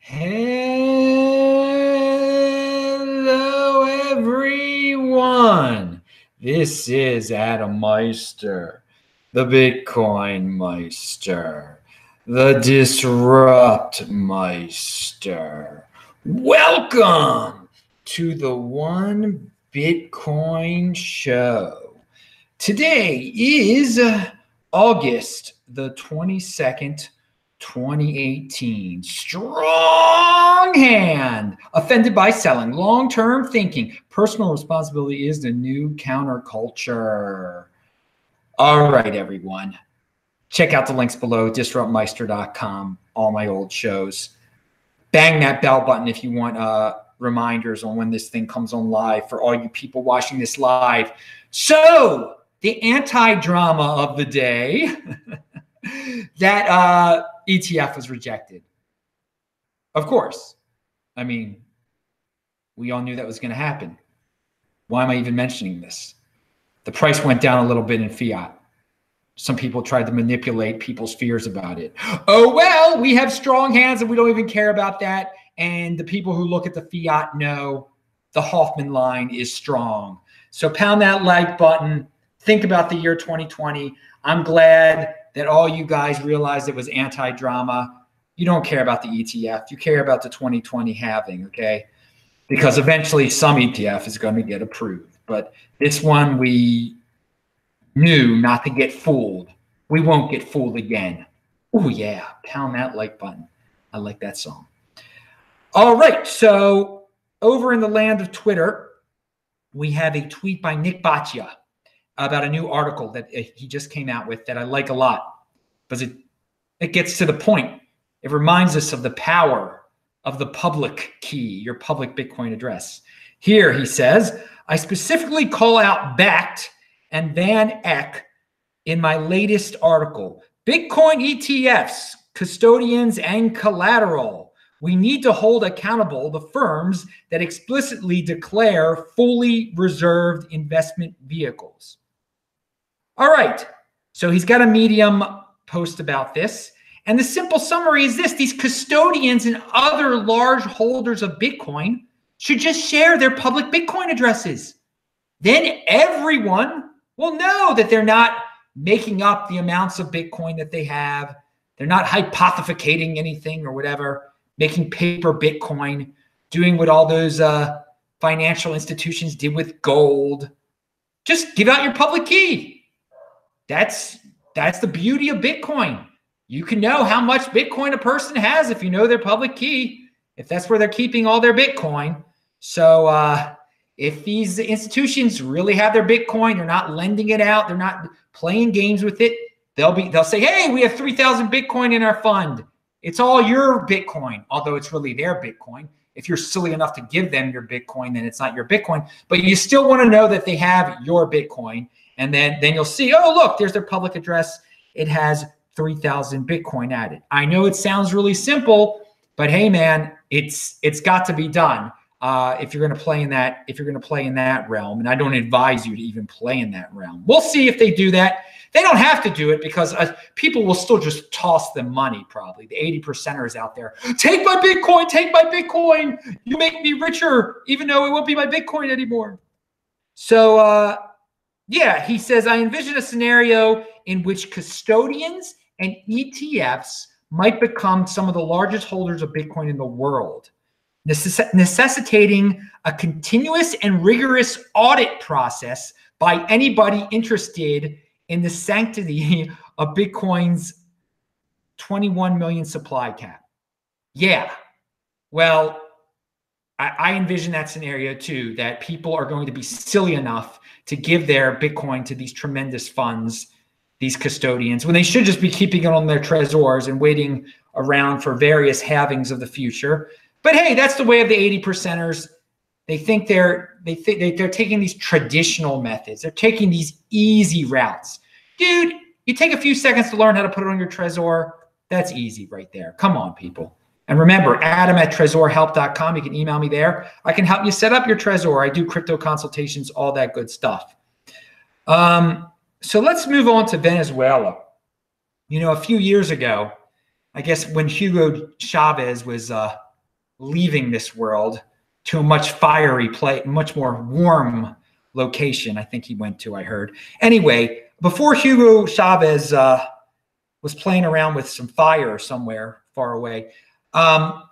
Hello, everyone. This is Adam Meister, the Bitcoin Meister, the Disrupt Meister. Welcome to the One Bitcoin Show. Today is August the 22nd, 2018. Strong hand. Offended by selling. Long-term thinking. Personal responsibility is the new counterculture. All right, everyone. Check out the links below, disruptmeister.com, all my old shows. Bang that bell button if you want reminders on when this thing comes on live for all you people watching this live. So, the anti-drama of the day, that ETF was rejected. Of course. I mean, we all knew that was going to happen. Why am I even mentioning this? The price went down a little bit in Fiat. Some people tried to manipulate people's fears about it. Oh, well, we have strong hands and we don't even care about that. And the people who look at the Fiat know the Hoffman line is strong. So pound that like button. Think about the year 2020. I'm glad that all you guys realized it was anti-drama. You don't care about the ETF. You care about the 2020 halving, okay? Because eventually some ETF is going to get approved. But this one we knew not to get fooled. We won't get fooled again. Oh, yeah. Pound that like button. I like that song. All right. So over in the land of Twitter, we have a tweet by Nick Baccia about a new article that he just came out with that I like a lot because it gets to the point. It reminds us of the power of the public key, your public Bitcoin address. Here he says, I specifically call out Backed and Van Eck in my latest article. Bitcoin ETFs, custodians, and collateral. We need to hold accountable the firms that explicitly declare fully reserved investment vehicles. All right, so he's got a Medium post about this. And the simple summary is this: these custodians and other large holders of Bitcoin should just share their public Bitcoin addresses. Then everyone will know that they're not making up the amounts of Bitcoin that they have. They're not hypothecating anything or whatever, making paper Bitcoin, doing what all those financial institutions did with gold. Just give out your public key. That's the beauty of Bitcoin. You can know how much Bitcoin a person has if you know their public key, if that's where they're keeping all their Bitcoin. So if these institutions really have their Bitcoin, they're not lending it out, they're not playing games with it, they'll say, hey, we have 3,000 Bitcoin in our fund. It's all your Bitcoin, although it's really their Bitcoin. If you're silly enough to give them your Bitcoin, then it's not your Bitcoin. But you still want to know that they have your Bitcoin. And then you'll see, oh, look, there's their public address. It has 3,000 Bitcoin added. I know it sounds really simple, but hey, man, it's got to be done if you're going to play in that realm. And I don't advise you to even play in that realm. We'll see if they do that. They don't have to do it because people will still just toss them money, probably. The 80%ers out there, take my Bitcoin, take my Bitcoin. You make me richer, even though it won't be my Bitcoin anymore. So, yeah, he says, I envision a scenario in which custodians and ETFs might become some of the largest holders of Bitcoin in the world, necessitating a continuous and rigorous audit process by anybody interested in the sanctity of Bitcoin's 21 million supply cap. Yeah, well, I envision that scenario too, that people are going to be silly enough to give their Bitcoin to these tremendous funds, these custodians, when they should just be keeping it on their trezors and waiting around for various halvings of the future. But hey, that's the way of the 80%ers. They think they're taking these traditional methods. They're taking these easy routes. Dude, you take a few seconds to learn how to put it on your trezor. That's easy right there. Come on, people. And remember, adam@trezorhelp.com. You can email me there. I can help you set up your trezor. I do crypto consultations, all that good stuff. So let's move on to Venezuela. You know, a few years ago, I guess when Hugo Chavez was leaving this world to a much much more warm location. I think he went to, I heard. Anyway, before Hugo Chavez was playing around with some fire somewhere far away, some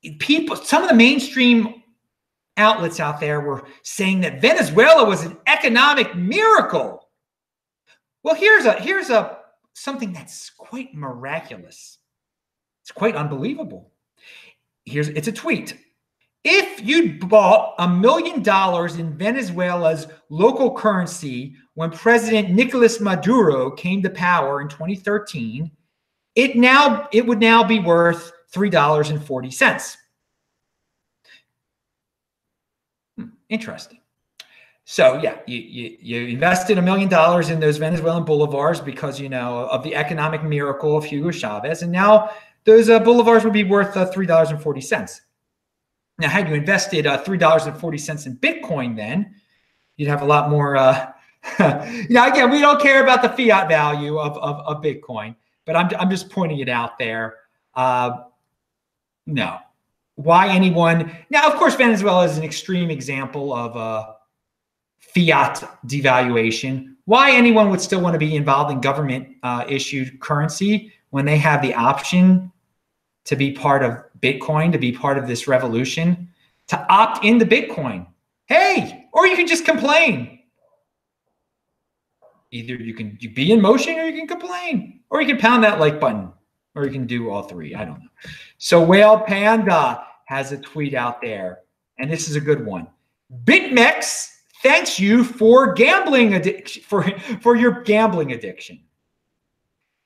of the mainstream outlets out there were saying that Venezuela was an economic miracle. Well, here's something that's quite miraculous. It's quite unbelievable. It's a tweet. If you bought $1 million in Venezuela's local currency when President Nicolas Maduro came to power in 2013, it would now be worth $3.40. Interesting. So yeah, you invested $1 million in those Venezuelan bolivars because, of the economic miracle of Hugo Chavez, and now those bolivars would be worth $3.40. Now, had you invested $3.40 in Bitcoin, then you'd have a lot more. Again, we don't care about the fiat value of Bitcoin, but I'm just pointing it out there. No, why anyone? Now, of course, Venezuela is an extreme example of fiat devaluation. Why anyone would still want to be involved in government issued currency when they have the option to be part of Bitcoin, to be part of this revolution, to opt into Bitcoin? Hey, or you can just complain. Either you can be in motion or you can complain, or you can pound that like button, or you can do all three. I don't know. So Whale Panda has a tweet out there, and this is a good one. Bitmex thanks you for gambling for your gambling addiction.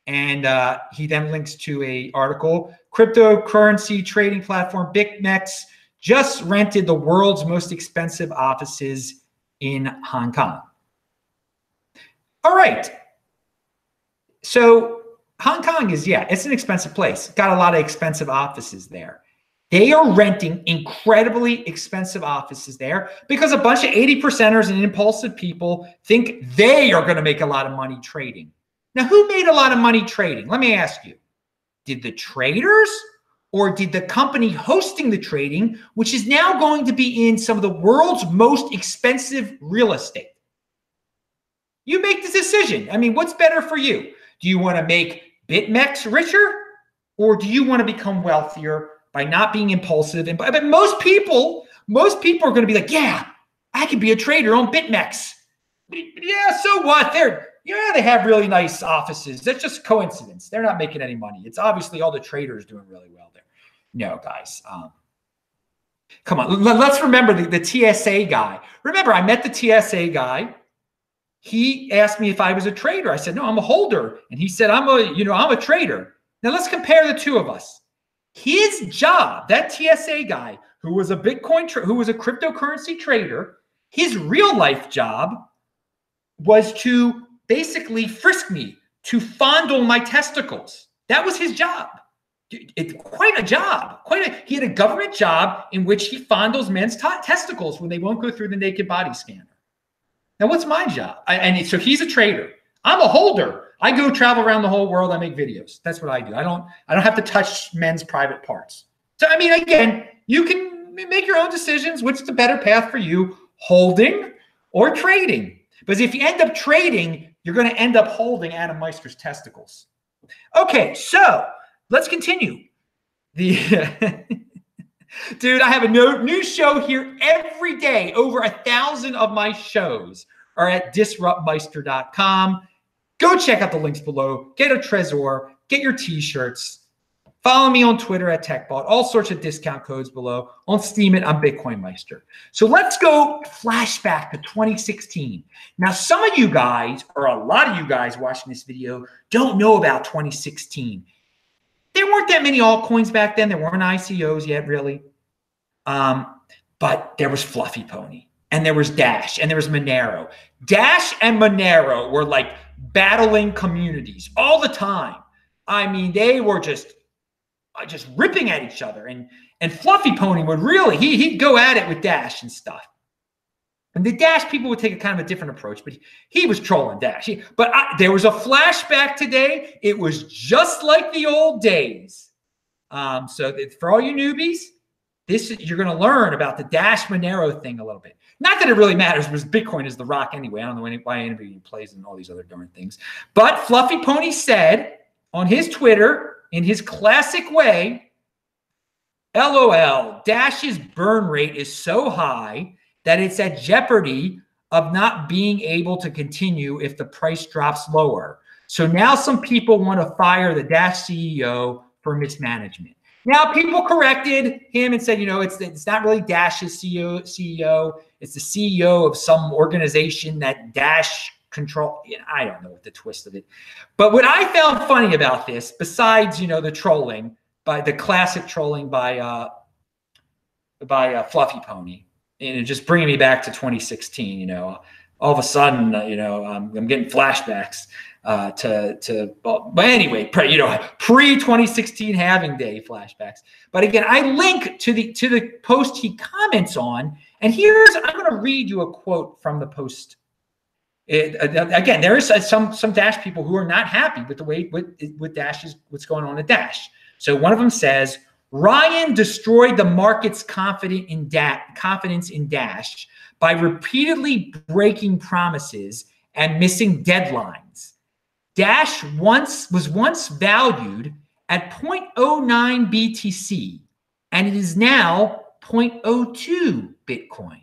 And he then links to an article. Cryptocurrency trading platform Bitmex just rented the world's most expensive offices in Hong Kong. All right. So Hong Kong is, it's an expensive place. Got a lot of expensive offices there. They are renting incredibly expensive offices there because a bunch of 80%ers and impulsive people think they are going to make a lot of money trading. Now, who made a lot of money trading? Let me ask you. Did the traders or did the company hosting the trading, which is now going to be in some of the world's most expensive real estate? You make the decision. I mean, what's better for you? Do you want to make Bitmex richer, or do you want to become wealthier by not being impulsive? But most people are going to be like, yeah, I could be a trader on Bitmex. Yeah, so what? They have really nice offices. That's just coincidence. They're not making any money. It's obviously all the traders doing really well there. No, guys. Come on. Let's remember the TSA guy. Remember, I met the TSA guy. He asked me if I was a trader. I said, no, I'm a holder. And he said, I'm a trader. Now let's compare the two of us. His job, that TSA guy who was a who was a cryptocurrency trader, his real life job was to basically frisk me, to fondle my testicles. That was his job. Quite a job. He had a government job in which he fondles men's testicles when they won't go through the naked body scanner. Now, what's my job? So he's a trader. I'm a holder. I go travel around the whole world. I make videos. That's what I do. I don't have to touch men's private parts. So, I mean, again, you can make your own decisions. What's the better path for you, holding or trading? Because if you end up trading, you're going to end up holding Adam Meister's testicles. Okay, so let's continue. Dude, I have a new show here every day. Over 1,000 of my shows are at disruptmeister.com. Go check out the links below. Get a Trezor. Get your T-shirts. Follow me on Twitter at TechBot. All sorts of discount codes below. On Steam it, I'm Bitcoin Meister. So let's go flashback to 2016. Now, some of you guys, or a lot of you guys watching this video, don't know about 2016. There weren't that many altcoins back then. There weren't ICOs yet, really. But there was Fluffy Pony, and there was Dash, and there was Monero. Dash and Monero were like battling communities all the time. I mean, they were just ripping at each other. And Fluffy Pony would really, he'd go at it with Dash and stuff. And the Dash people would take a kind of a different approach, but he was trolling Dash. There was a flashback today. It was just like the old days. So for all you newbies, you're going to learn about the Dash Monero thing a little bit. Not that it really matters because Bitcoin is the rock anyway. I don't know why anybody plays in all these other darn things. But Fluffy Pony said on his Twitter, in his classic way, LOL, Dash's burn rate is so high that it's at jeopardy of not being able to continue if the price drops lower. So now some people want to fire the Dash CEO for mismanagement. Now people corrected him and said, it's not really Dash's CEO. It's the CEO of some organization that Dash control. I don't know what the twist of it. But what I found funny about this, besides the trolling, by the classic trolling by Fluffy Pony, and just bringing me back to 2016. All of a sudden, I'm getting flashbacks but anyway, pre-2016 halving day flashbacks. But again, I link to the post he comments on, and I'm going to read you a quote from the post. Again, there is some Dash people who are not happy with the way with Dash's what's going on at Dash. So one of them says, Ryan destroyed the market's confidence in Dash by repeatedly breaking promises and missing deadlines. Dash was once valued at 0.09 BTC, and it is now 0.02 Bitcoin.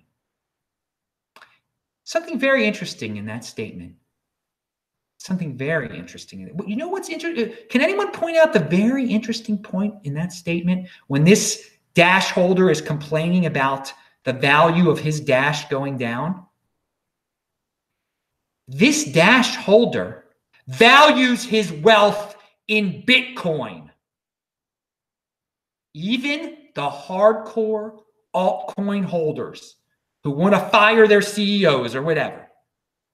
Something very interesting in that statement. Something very interesting in it. You know what's interesting? Can anyone point out the very interesting point in that statement when this Dash holder is complaining about the value of his Dash going down? This Dash holder values his wealth in Bitcoin. Even the hardcore altcoin holders who want to fire their CEOs or whatever,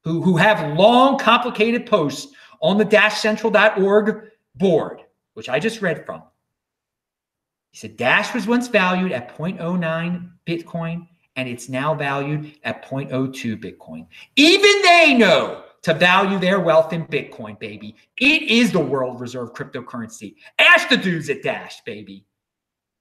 who have long, complicated posts on the dashcentral.org board, which I just read from. He said Dash was once valued at 0.09 Bitcoin, and it's now valued at 0.02 Bitcoin. Even they know to value their wealth in Bitcoin, baby. It is the world reserve cryptocurrency. Ask the dudes at Dash, baby.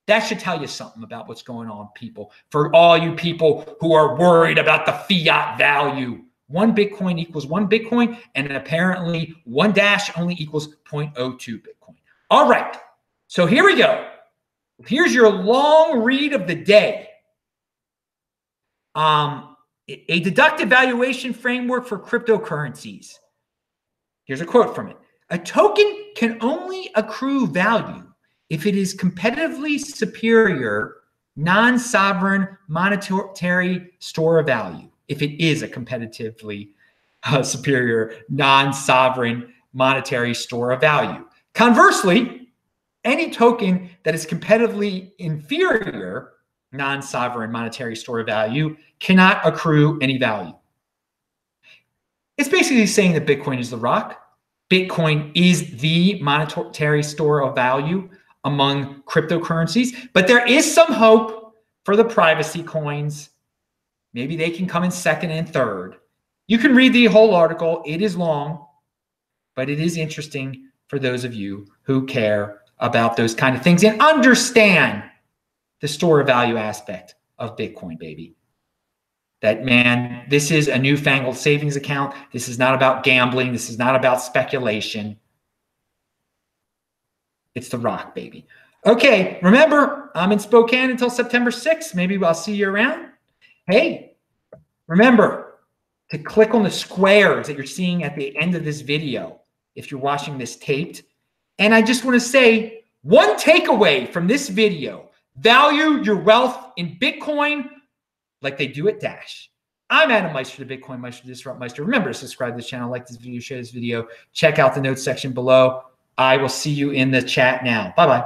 That should tell you something about what's going on, people. For all you people who are worried about the fiat value. 1 Bitcoin equals 1 Bitcoin, and apparently 1 Dash only equals 0.02 Bitcoin. All right, so here we go. Here's your long read of the day. A deductive valuation framework for cryptocurrencies. Here's a quote from it. A token can only accrue value if it is competitively superior non-sovereign monetary store of value. If it is a competitively superior non-sovereign monetary store of value. Conversely, any token that is competitively inferior non-sovereign monetary store of value cannot accrue any value. It's basically saying that Bitcoin is the rock. Bitcoin is the monetary store of value among cryptocurrencies, but there is some hope for the privacy coins. Maybe they can come in second and third. You can read the whole article. It is long, but it is interesting for those of you who care about those kind of things and understand the store of value aspect of Bitcoin, baby. That, man, this is a newfangled savings account. This is not about gambling. This is not about speculation. It's the rock, baby. Okay, remember, I'm in Spokane until September 6th. Maybe I'll see you around. Hey, remember to click on the squares that you're seeing at the end of this video if you're watching this taped. And I just want to say one takeaway from this video: value your wealth in Bitcoin like they do at Dash. I'm Adam Meister, the Bitcoin Meister, Disrupt Meister. Remember to subscribe to the channel, like this video, share this video, check out the notes section below. I will see you in the chat now. Bye-bye.